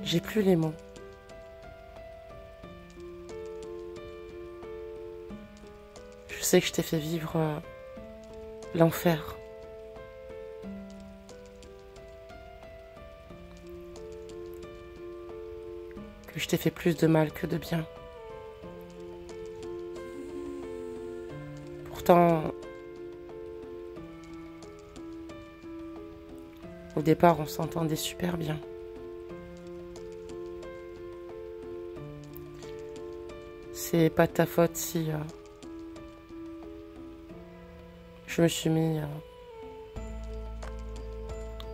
J'ai plus les mots. Je sais que je t'ai fait vivre l'enfer. Que je t'ai fait plus de mal que de bien. Pourtant, au départ, on s'entendait super bien. C'est pas de ta faute si je me suis mis à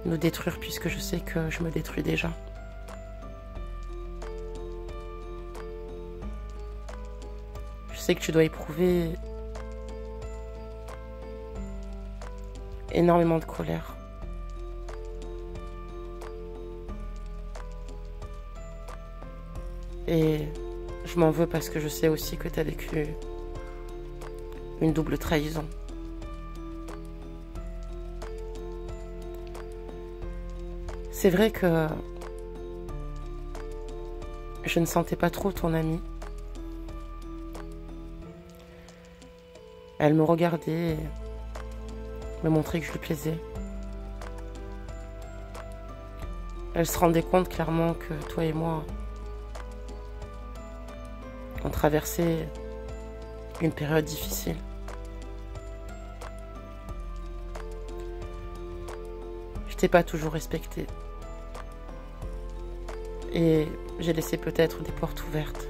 nous détruire puisque je sais que je me détruis déjà. Je sais que tu dois éprouver énormément de colère. Et je m'en veux parce que je sais aussi que tu as vécu une double trahison. C'est vrai que je ne sentais pas trop ton amie. Elle me regardait et me montrait que je lui plaisais. Elle se rendait compte clairement que toi et moi, on traversait une période difficile. Je t'ai pas toujours respecté. Et j'ai laissé peut-être des portes ouvertes.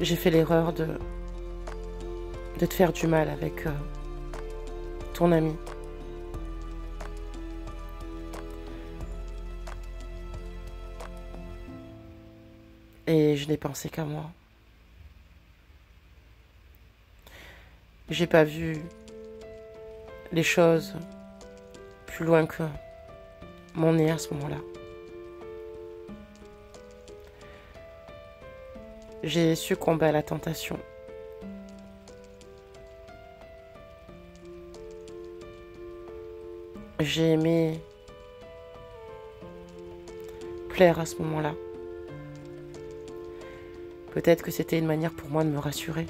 J'ai fait l'erreur de te faire du mal avec ton ami. Et je n'ai pensé qu'à moi. J'ai pas vu les choses plus loin que mon nez à ce moment-là. J'ai succombé à la tentation. J'ai aimé plaire à ce moment-là. Peut-être que c'était une manière pour moi de me rassurer.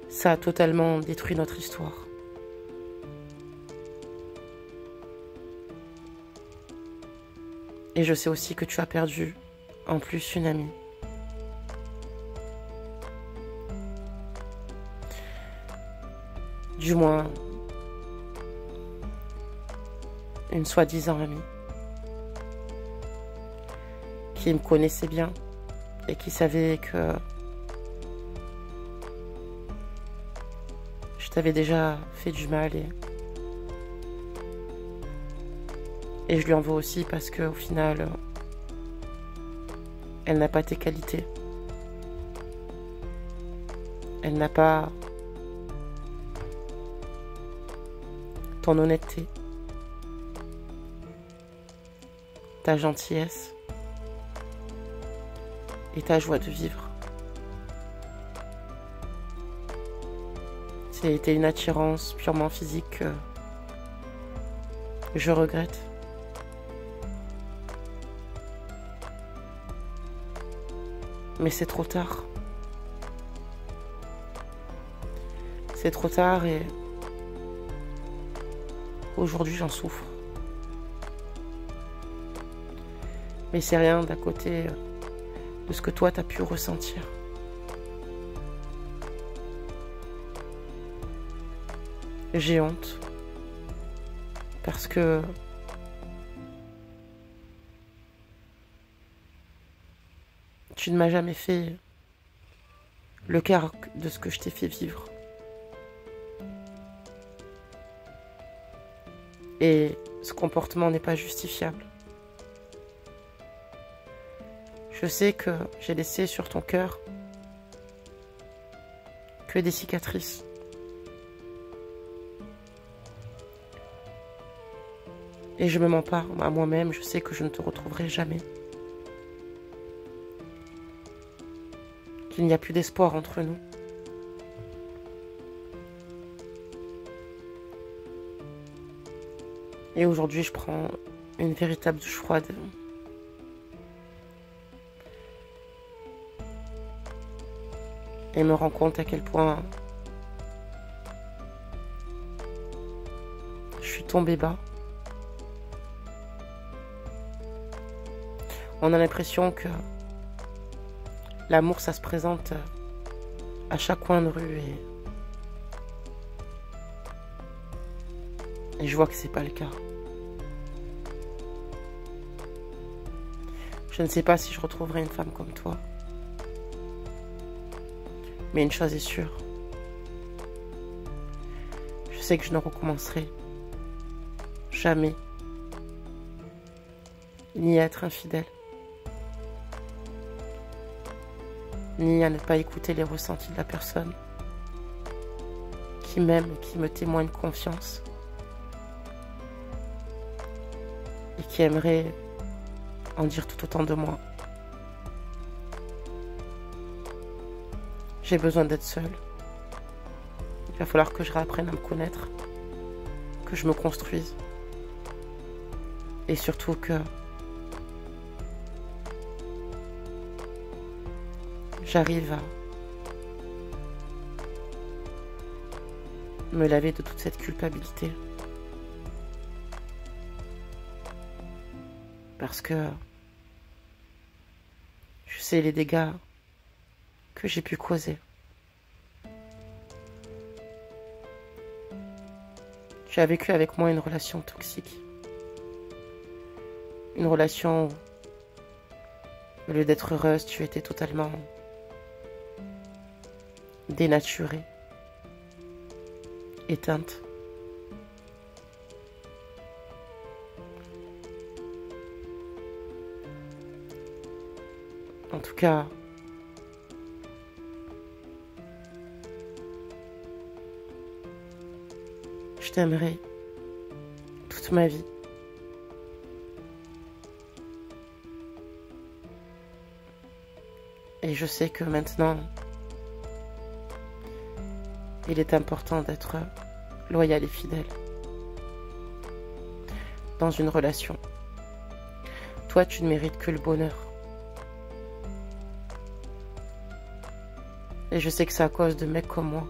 Ça a totalement détruit notre histoire. Et je sais aussi que tu as perdu, en plus, une amie. Du moins, une soi-disant amie. Qui me connaissait bien et qui savait que je t'avais déjà fait du mal et je lui en veux aussi parce qu'au final, elle n'a pas tes qualités. Elle n'a pas ton honnêteté, ta gentillesse et ta joie de vivre. C'était une attirance purement physique que je regrette. Mais c'est trop tard. C'est trop tard et aujourd'hui j'en souffre. Mais c'est rien d'à côté de ce que toi t'as pu ressentir. J'ai honte parce que tu ne m'as jamais fait le quart de ce que je t'ai fait vivre. Et ce comportement n'est pas justifiable. Je sais que j'ai laissé sur ton cœur que des cicatrices. Et je me mens pas à moi-même, je sais que je ne te retrouverai jamais. Qu'il n'y a plus d'espoir entre nous. Et aujourd'hui, je prends une véritable douche froide. Et me rends compte à quel point je suis tombée bas. On a l'impression que l'amour, ça se présente à chaque coin de rue et je vois que c'est pas le cas. Je ne sais pas si je retrouverai une femme comme toi. Mais une chose est sûre. Je sais que je ne recommencerai jamais ni à être infidèle, ni à ne pas écouter les ressentis de la personne qui m'aime, qui me témoigne confiance et qui aimerait en dire tout autant de moi. J'ai besoin d'être seule. Il va falloir que je réapprenne à me connaître, que je me construise et surtout que j'arrive à me laver de toute cette culpabilité. Parce que je sais les dégâts que j'ai pu causer. Tu as vécu avec moi une relation toxique. Une relation où, au lieu d'être heureuse, tu étais totalement dénaturée, éteinte. En tout cas, je t'aimerai toute ma vie. Et je sais que maintenant, il est important d'être loyal et fidèle dans une relation. Toi, tu ne mérites que le bonheur. Et je sais que c'est à cause de mecs comme moi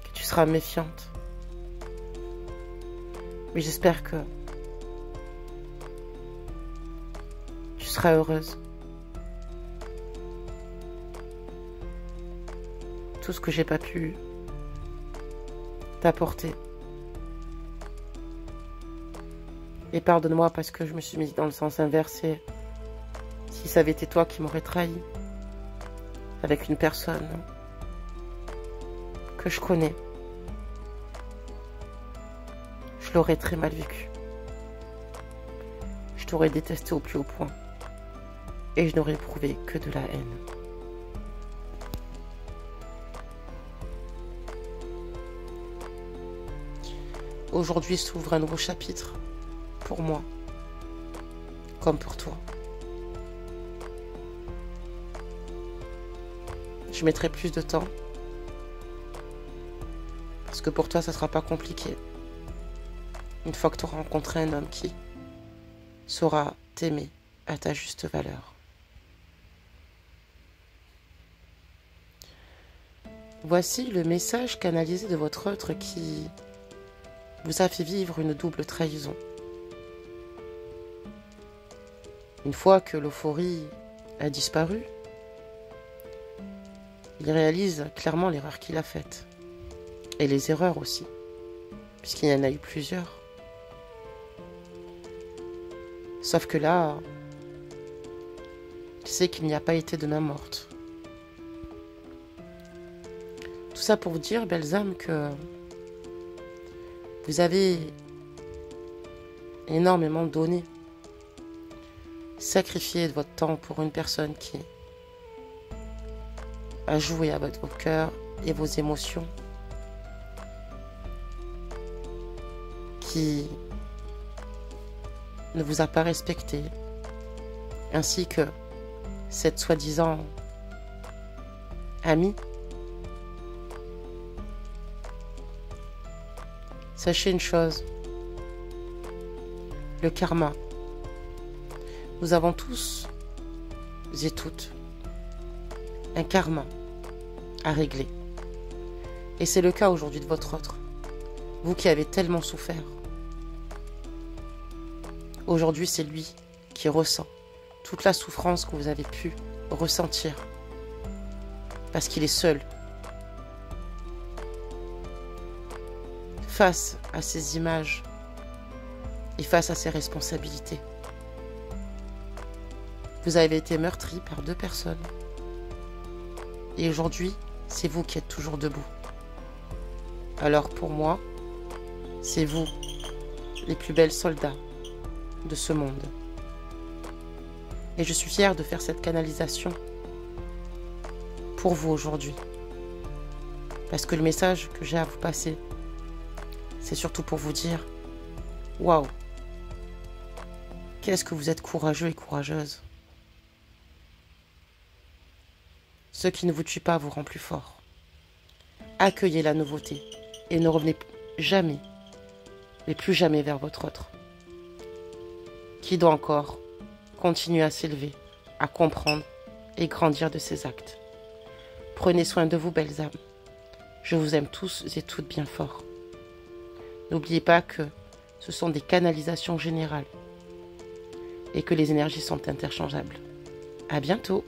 que tu seras méfiante. Mais j'espère que tu seras heureuse. Tout ce que j'ai pas pu t'apporter. Et pardonne-moi parce que je me suis mise dans le sens inverse. Et si ça avait été toi qui m'aurais trahi avec une personne que je connais, je l'aurais très mal vécu. Je t'aurais détesté au plus haut point. Et je n'aurais éprouvé que de la haine. Aujourd'hui s'ouvre un nouveau chapitre pour moi, comme pour toi. Je mettrai plus de temps, parce que pour toi, ça ne sera pas compliqué. Une fois que tu auras rencontré un homme qui saura t'aimer à ta juste valeur. Voici le message canalisé de votre autre qui vous a fait vivre une double trahison. Une fois que l'euphorie a disparu, il réalise clairement l'erreur qu'il a faite. Et les erreurs aussi, puisqu'il y en a eu plusieurs. Sauf que là, il sait qu'il n'y a pas été de main morte. Tout ça pour vous dire, belles âmes, que vous avez énormément donné, sacrifié de votre temps pour une personne qui a joué avec vos cœurs et vos émotions, qui ne vous a pas respecté, ainsi que cette soi-disant amie Sachez une chose, le karma, nous avons tous et toutes un karma à régler. Et c'est le cas aujourd'hui de votre autre. Vous qui avez tellement souffert. Aujourd'hui, c'est lui qui ressent toute la souffrance que vous avez pu ressentir. Parce qu'il est seul. Face à ces images et face à ces responsabilités. Vous avez été meurtri par 2 personnes. Et aujourd'hui, c'est vous qui êtes toujours debout. Alors pour moi, c'est vous, les plus belles soldats de ce monde. Et je suis fière de faire cette canalisation pour vous aujourd'hui. Parce que le message que j'ai à vous passer, c'est surtout pour vous dire, waouh, qu'est-ce que vous êtes courageux et courageuse. Ce qui ne vous tue pas vous rend plus fort. Accueillez la nouveauté et ne revenez jamais, mais plus jamais vers votre autre. Qui doit encore continuer à s'élever, à comprendre et grandir de ses actes. Prenez soin de vous, belles âmes. Je vous aime tous et toutes bien fort. N'oubliez pas que ce sont des canalisations générales et que les énergies sont interchangeables. À bientôt!